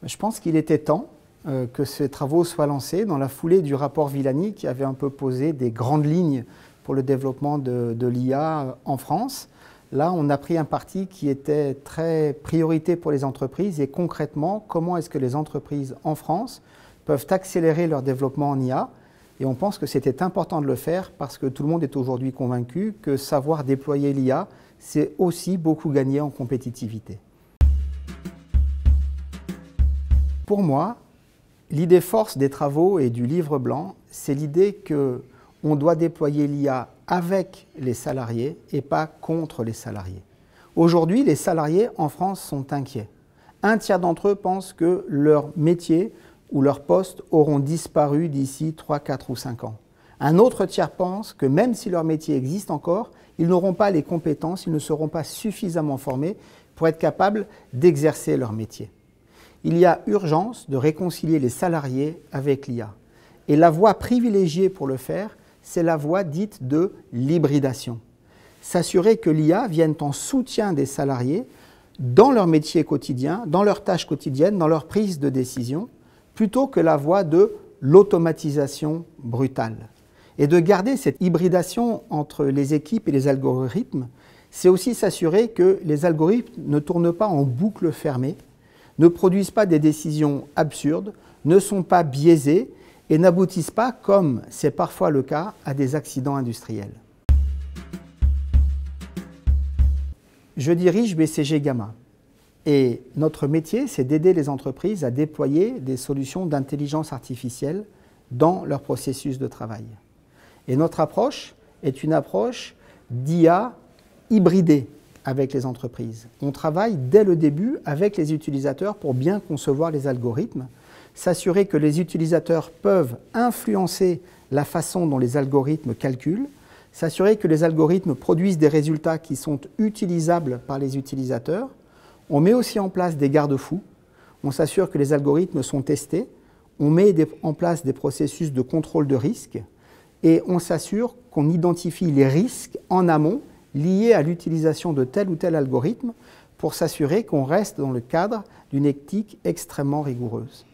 Je pense qu'il était temps que ces travaux soient lancés dans la foulée du rapport Villani qui avait un peu posé des grandes lignes pour le développement de l'IA en France. Là, on a pris un parti qui était très priorité pour les entreprises et concrètement, comment est-ce que les entreprises en France peuvent accélérer leur développement en IA. Et on pense que c'était important de le faire parce que tout le monde est aujourd'hui convaincu que savoir déployer l'IA, c'est aussi beaucoup gagner en compétitivité. Pour moi, l'idée force des travaux et du livre blanc, c'est l'idée qu'on doit déployer l'IA avec les salariés et pas contre les salariés. Aujourd'hui, les salariés en France sont inquiets. Un tiers d'entre eux pensent que leur métier ou leur poste auront disparu d'ici 3, 4 ou 5 ans. Un autre tiers pense que même si leur métier existe encore, ils n'auront pas les compétences, ils ne seront pas suffisamment formés pour être capables d'exercer leur métier. Il y a urgence de réconcilier les salariés avec l'IA. Et la voie privilégiée pour le faire, c'est la voie dite de l'hybridation. S'assurer que l'IA vienne en soutien des salariés dans leur métier quotidien, dans leurs tâches quotidiennes, dans leur prise de décision, plutôt que la voie de l'automatisation brutale. Et de garder cette hybridation entre les équipes et les algorithmes, c'est aussi s'assurer que les algorithmes ne tournent pas en boucle fermée, ne produisent pas des décisions absurdes, ne sont pas biaisés et n'aboutissent pas, comme c'est parfois le cas, à des accidents industriels. Je dirige BCG Gamma et notre métier, c'est d'aider les entreprises à déployer des solutions d'intelligence artificielle dans leur processus de travail. Et notre approche est une approche d'IA hybridée avec les entreprises. On travaille dès le début avec les utilisateurs pour bien concevoir les algorithmes, s'assurer que les utilisateurs peuvent influencer la façon dont les algorithmes calculent, s'assurer que les algorithmes produisent des résultats qui sont utilisables par les utilisateurs. On met aussi en place des garde-fous, on s'assure que les algorithmes sont testés, on met en place des processus de contrôle de risque et on s'assure qu'on identifie les risques en amont liés à l'utilisation de tel ou tel algorithme pour s'assurer qu'on reste dans le cadre d'une éthique extrêmement rigoureuse.